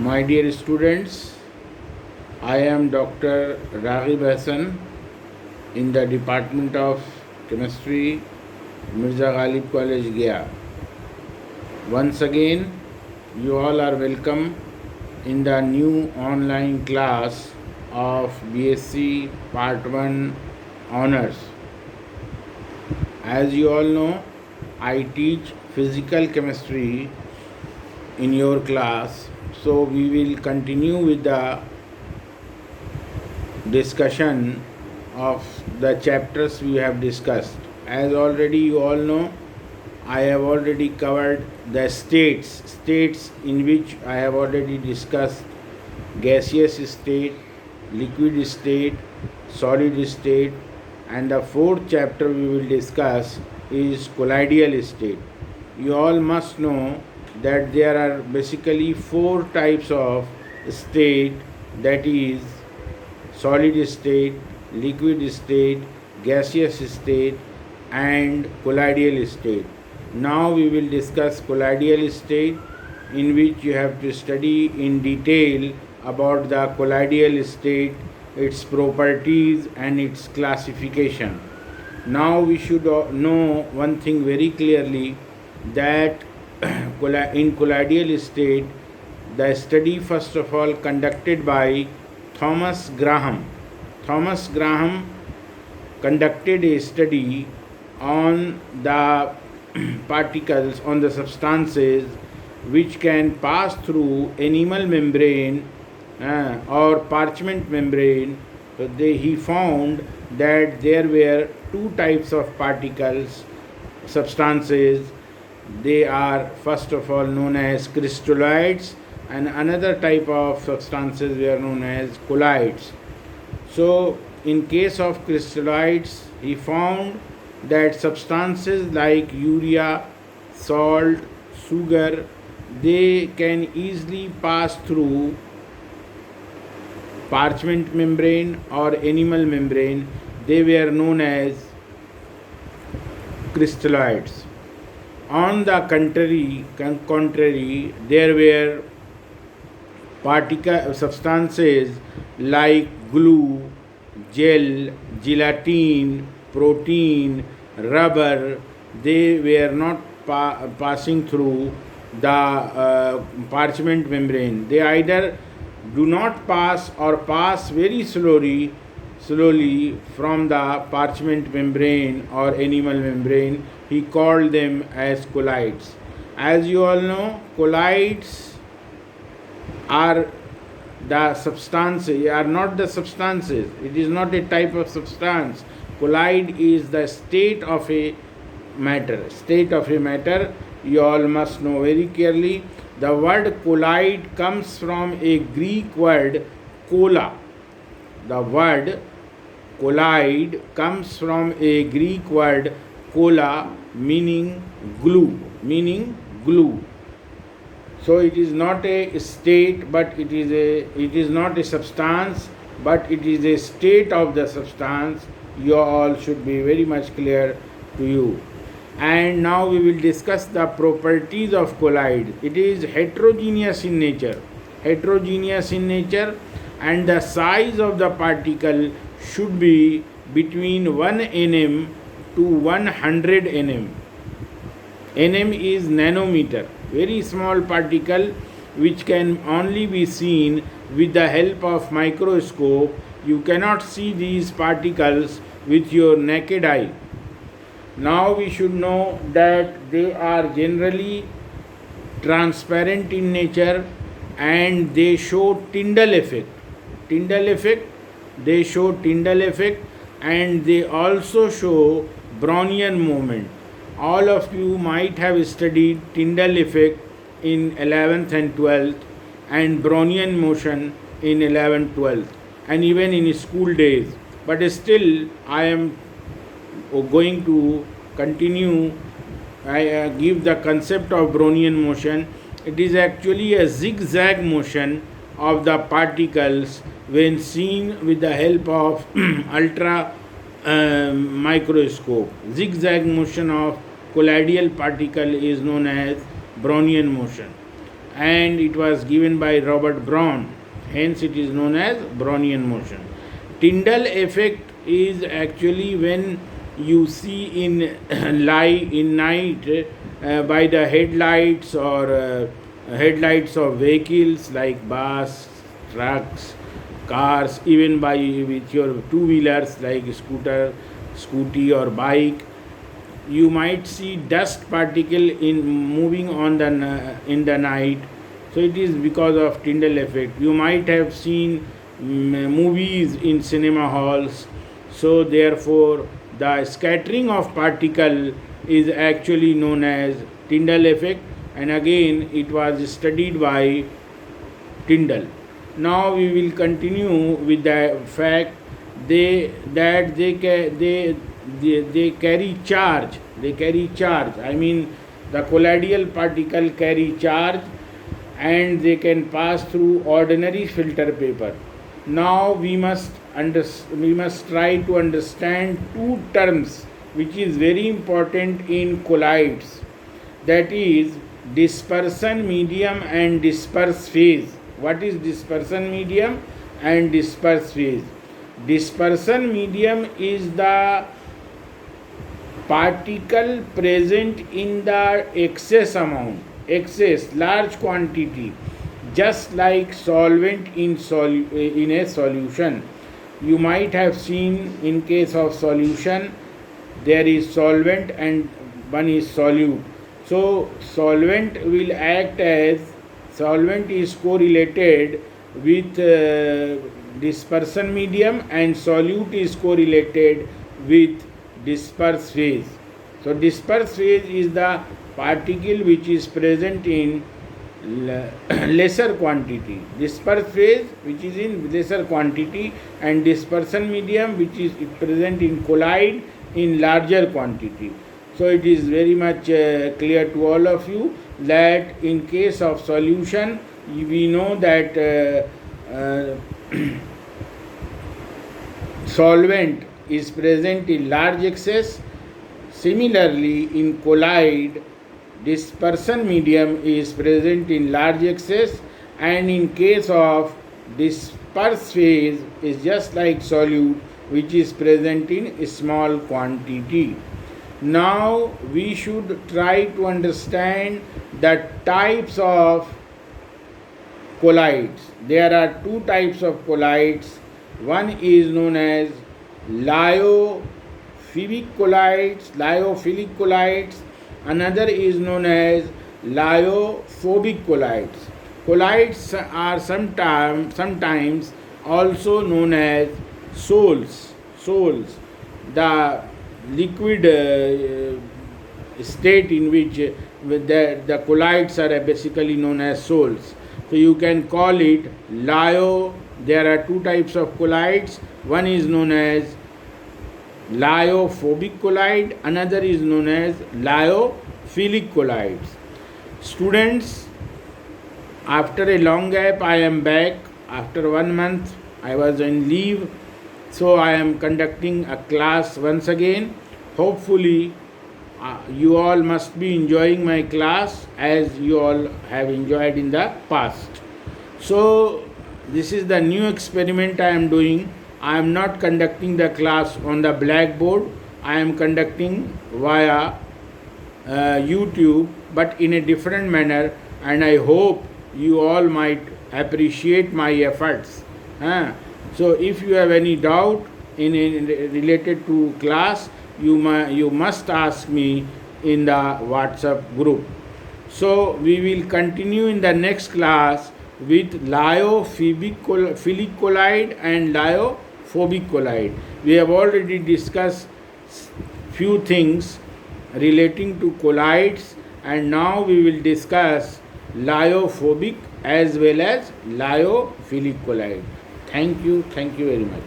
My dear students, I am Dr. Raghib Hassan in the Department of Chemistry, Mirza Ghalib College, Gaya. Once again, you all are welcome in the new online class of BSc Part 1 Honours. As you all know, I teach physical chemistry in your class, so we will continue with the discussion of the chapters we have discussed. As already you all know, I have already covered the states in which I have already discussed gaseous state, liquid state, solid state, and the fourth chapter we will discuss is colloidal state. You all must know that there are basically four types of state, that is solid state, liquid state, gaseous state, and colloidal state. Now we will discuss colloidal state, in which you have to study in detail about the colloidal state, its properties and its classification. Now we should know one thing very clearly, that in colloidal state, the study first of all conducted by Thomas Graham. Thomas Graham conducted a study on the particles, on the substances which can pass through animal membrane or parchment membrane. So he found that there were two types of particles, substances. They are first of all known as crystalloids, and another type of substances were known as colloids. So in case of crystalloids, he found that substances like urea, salt, sugar, they can easily pass through parchment membrane or animal membrane. They were known as crystalloids. On the contrary, there were substances like glue, gel, gelatin, protein, rubber. They were not passing through the parchment membrane. They either do not pass or pass very slowly from the parchment membrane or animal membrane. He called them as colloids. As you all know, colloids are the substances, are not the substances. It is not a type of substance. Colloid is the state of a matter. State of a matter, you all must know very clearly. The word colloid comes from a Greek word kola. The word colloid comes from a Greek word kola, meaning glue. So it is not a state, but it is not a substance, but it is a state of the substance. You all should be very much clear to you. And now we will discuss the properties of colloid. It is heterogeneous in nature, and the size of the particle should be between 1 nm to 100 nm. Nm is nanometer, very small particle which can only be seen with the help of microscope. You cannot see these particles with your naked eye. Now we should know that they are generally transparent in nature, and they show Tyndall effect. They show Tyndall effect, and they also show Brownian movement. All of you might have studied Tyndall effect in 11th and 12th, and Brownian motion in 11th, 12th, and even in school days. But still, I am going to continue. I give the concept of Brownian motion. It is actually a zigzag motion of the particles when seen with the help of ultra microscope. Zigzag motion of colloidal particle is known as Brownian motion. and it was given by Robert Brown. Hence, it is known as Brownian motion. Tyndall effect is actually when you see in night by the headlights or headlights of vehicles like bus, trucks, cars, even by with your two wheelers like scooter, scooty or bike, you might see dust particle in moving on the in the night. So it is because of Tyndall effect. You might have seen movies in cinema halls. So therefore, the scattering of particle is actually known as Tyndall effect, and again it was studied by Tyndall. Now we will continue with the fact they carry charge. They carry charge. I mean, the colloidal particle carry charge, and they can pass through ordinary filter paper. Now we must try to understand two terms which is very important in colloids, that is dispersion medium and disperse phase. What is dispersion medium and disperse phase? Dispersion medium is the particle present in the excess amount, excess large quantity, just like solvent in a solution. You might have seen in case of solution there is solvent and one is solute. So solvent is correlated with dispersion medium, and solute is correlated with disperse phase. So disperse phase is the particle which is present in lesser quantity. Disperse phase which is in lesser quantity, and dispersion medium which is present in colloid in larger quantity. So it is very much clear to all of you that in case of solution, we know that solvent is present in large excess. Similarly, in colloid, dispersion medium is present in large excess, and in case of disperse phase is just like solute which is present in a small quantity. Now we should try to understand the types of colloids. There are two types of colloids. One is known as lyophilic colloids. Another is known as lyophobic colloids. Colloids are sometimes also known as sols. The liquid state in which the colloids are basically known as sols. So you can call it there are two types of colloids. One is known as lyophobic colloid, another is known as lyophilic colloids. Students, after a long gap I am back. After 1 month I was on leave, so I am conducting a class once again. Hopefully you all must be enjoying my class as you all have enjoyed in the past. So this is the new experiment I am doing. I am not conducting the class on the blackboard. I am conducting via YouTube, but in a different manner, and I hope you all might appreciate my efforts. So if you have any doubt in related to class, you must ask me in the WhatsApp group. So we will continue in the next class with lyophilic colloid and lyophobic colloid. We have already discussed few things relating to colloids, and now we will discuss lyophobic as well as lyophilic colloid. Thank you very much.